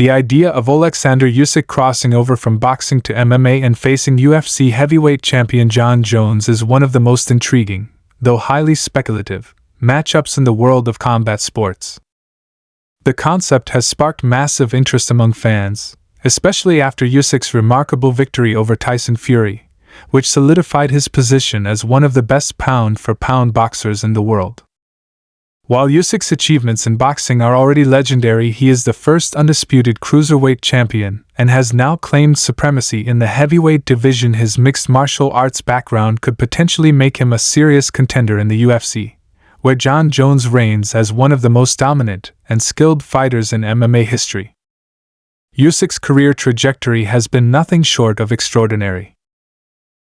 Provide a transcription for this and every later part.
The idea of Oleksandr Usyk crossing over from boxing to MMA and facing UFC heavyweight champion Jon Jones is one of the most intriguing, though highly speculative, matchups in the world of combat sports. The concept has sparked massive interest among fans, especially after Usyk's remarkable victory over Tyson Fury, which solidified his position as one of the best pound-for-pound boxers in the world. While Usyk's achievements in boxing are already legendary, he is the first undisputed cruiserweight champion and has now claimed supremacy in the heavyweight division. His mixed martial arts background could potentially make him a serious contender in the UFC, where Jon Jones reigns as one of the most dominant and skilled fighters in MMA history. Usyk's career trajectory has been nothing short of extraordinary.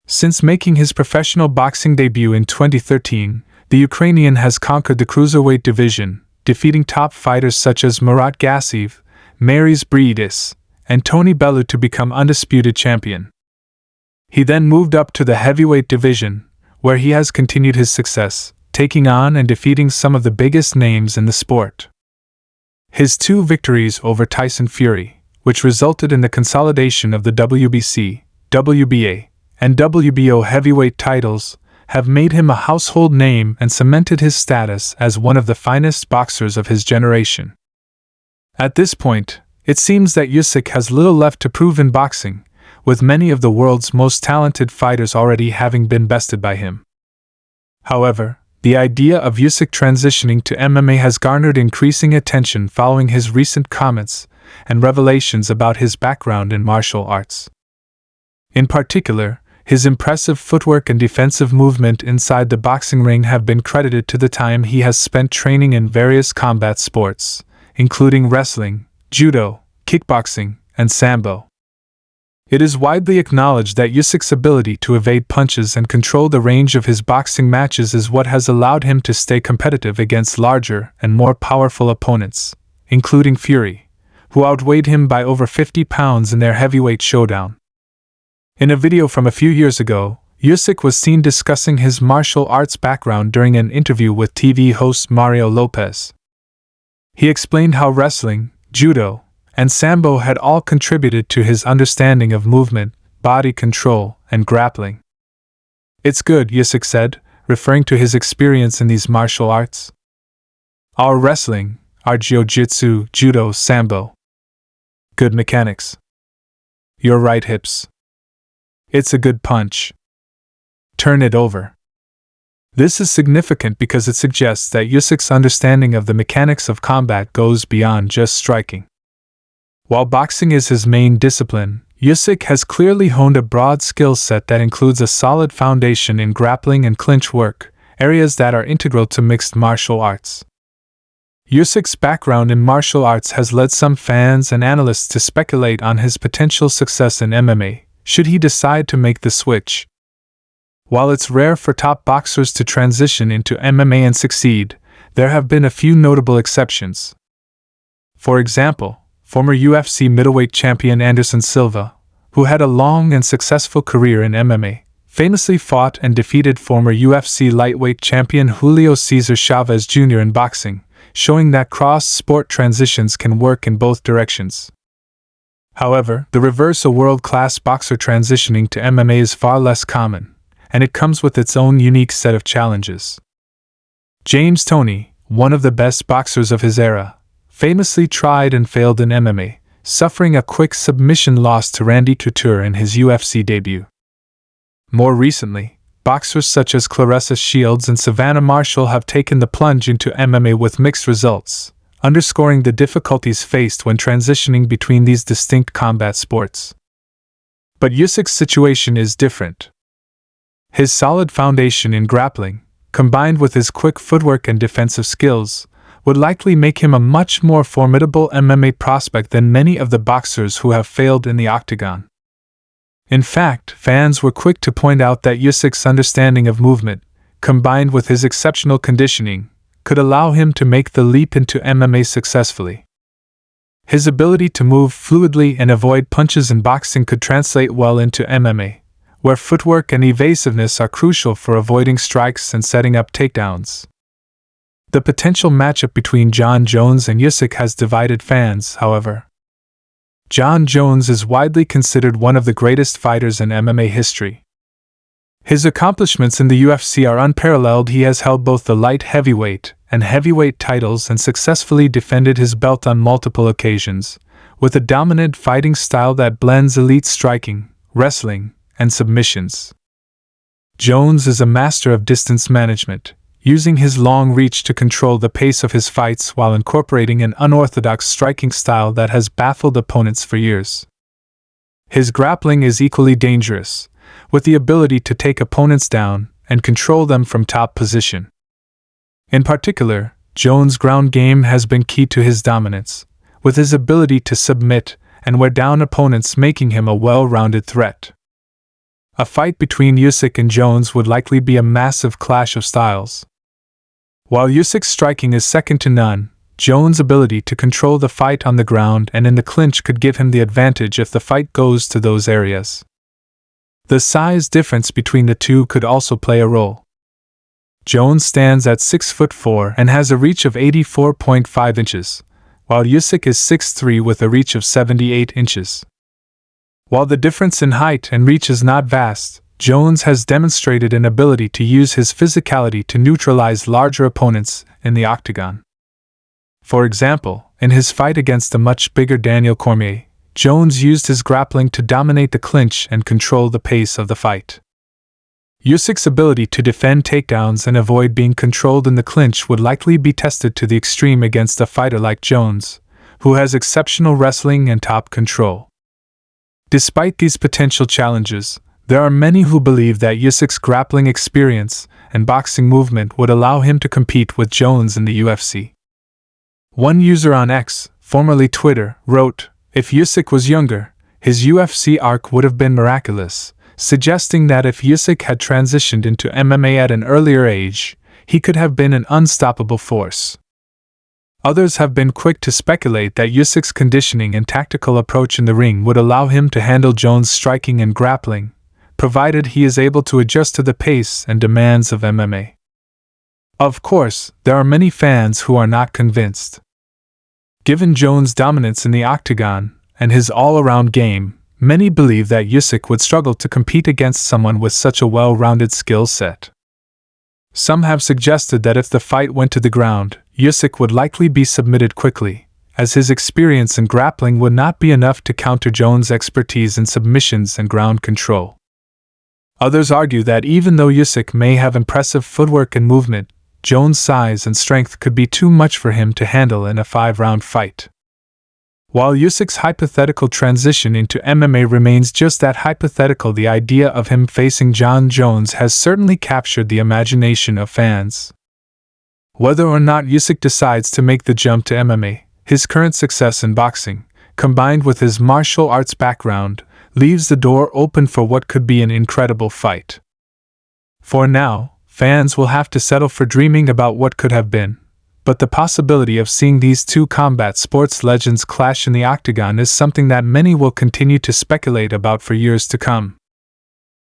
Since making his professional boxing debut in 2013, the Ukrainian has conquered the cruiserweight division, defeating top fighters such as Murat Gassiev, Marius Briedis, and Tony Bellew to become undisputed champion. He then moved up to the heavyweight division, where he has continued his success, taking on and defeating some of the biggest names in the sport. His 2 victories over Tyson Fury, which resulted in the consolidation of the WBC, WBA, and WBO heavyweight titles, have made him a household name and cemented his status as one of the finest boxers of his generation. At this point, it seems that Usyk has little left to prove in boxing, with many of the world's most talented fighters already having been bested by him. However, the idea of Usyk transitioning to MMA has garnered increasing attention following his recent comments and revelations about his background in martial arts. In particular, his impressive footwork and defensive movement inside the boxing ring have been credited to the time he has spent training in various combat sports, including wrestling, judo, kickboxing, and sambo. It is widely acknowledged that Usyk's ability to evade punches and control the range of his boxing matches is what has allowed him to stay competitive against larger and more powerful opponents, including Fury, who outweighed him by over 50 pounds in their heavyweight showdown. In a video from a few years ago, Usyk was seen discussing his martial arts background during an interview with TV host Mario Lopez. He explained how wrestling, judo, and sambo had all contributed to his understanding of movement, body control, and grappling. "It's good," Usyk said, referring to his experience in these martial arts. "Our wrestling, our jiu-jitsu, judo, sambo. Good mechanics. Your right hips. It's a good punch. Turn it over." This is significant because it suggests that Usyk's understanding of the mechanics of combat goes beyond just striking. While boxing is his main discipline, Usyk has clearly honed a broad skill set that includes a solid foundation in grappling and clinch work, areas that are integral to mixed martial arts. Usyk's background in martial arts has led some fans and analysts to speculate on his potential success in MMA, should he decide to make the switch. While it's rare for top boxers to transition into MMA and succeed, there have been a few notable exceptions. For example, former UFC middleweight champion Anderson Silva, who had a long and successful career in MMA, famously fought and defeated former UFC lightweight champion Julio Cesar Chavez Jr. in boxing, showing that cross-sport transitions can work in both directions. However, the reverse, a world-class boxer transitioning to MMA, is far less common, and it comes with its own unique set of challenges. James Toney, one of the best boxers of his era, famously tried and failed in MMA, suffering a quick submission loss to Randy Couture in his UFC debut. More recently, boxers such as Claressa Shields and Savannah Marshall have taken the plunge into MMA with mixed results, underscoring the difficulties faced when transitioning between these distinct combat sports. But Usyk's situation is different. His solid foundation in grappling, combined with his quick footwork and defensive skills, would likely make him a much more formidable MMA prospect than many of the boxers who have failed in the octagon. In fact, fans were quick to point out that Usyk's understanding of movement, combined with his exceptional conditioning, could allow him to make the leap into MMA successfully. His ability to move fluidly and avoid punches in boxing could translate well into MMA, where footwork and evasiveness are crucial for avoiding strikes and setting up takedowns. The potential matchup between Jon Jones and Usyk has divided fans, however. Jon Jones is widely considered one of the greatest fighters in MMA history. His accomplishments in the UFC are unparalleled. He has held both the light heavyweight and heavyweight titles and successfully defended his belt on multiple occasions, with a dominant fighting style that blends elite striking, wrestling, and submissions. Jones is a master of distance management, using his long reach to control the pace of his fights while incorporating an unorthodox striking style that has baffled opponents for years. His grappling is equally dangerous, with the ability to take opponents down and control them from top position. In particular, Jones' ground game has been key to his dominance, with his ability to submit and wear down opponents making him a well-rounded threat. A fight between Usyk and Jones would likely be a massive clash of styles. While Usyk's striking is second to none, Jones' ability to control the fight on the ground and in the clinch could give him the advantage if the fight goes to those areas. The size difference between the two could also play a role. Jones stands at 6'4" and has a reach of 84.5 inches, while Usyk is 6'3" with a reach of 78 inches. While the difference in height and reach is not vast, Jones has demonstrated an ability to use his physicality to neutralize larger opponents in the octagon. For example, in his fight against the much bigger Daniel Cormier, Jones used his grappling to dominate the clinch and control the pace of the fight. Usyk's ability to defend takedowns and avoid being controlled in the clinch would likely be tested to the extreme against a fighter like Jones, who has exceptional wrestling and top control. Despite these potential challenges, there are many who believe that Usyk's grappling experience and boxing movement would allow him to compete with Jones in the UFC. One user on X, formerly Twitter, wrote, "If Usyk was younger, his UFC arc would have been miraculous," suggesting that if Usyk had transitioned into MMA at an earlier age, he could have been an unstoppable force. Others have been quick to speculate that Usyk's conditioning and tactical approach in the ring would allow him to handle Jones' striking and grappling, provided he is able to adjust to the pace and demands of MMA. Of course, there are many fans who are not convinced. Given Jones' dominance in the octagon and his all-around game, many believe that Usyk would struggle to compete against someone with such a well-rounded skill set. Some have suggested that if the fight went to the ground, Usyk would likely be submitted quickly, as his experience in grappling would not be enough to counter Jones' expertise in submissions and ground control. Others argue that even though Usyk may have impressive footwork and movement, Jones' size and strength could be too much for him to handle in a 5-round fight. While Usyk's hypothetical transition into MMA remains just that hypothetical, the idea of him facing Jon Jones has certainly captured the imagination of fans. Whether or not Usyk decides to make the jump to MMA, his current success in boxing, combined with his martial arts background, leaves the door open for what could be an incredible fight. For now, fans will have to settle for dreaming about what could have been, but the possibility of seeing these two combat sports legends clash in the octagon is something that many will continue to speculate about for years to come.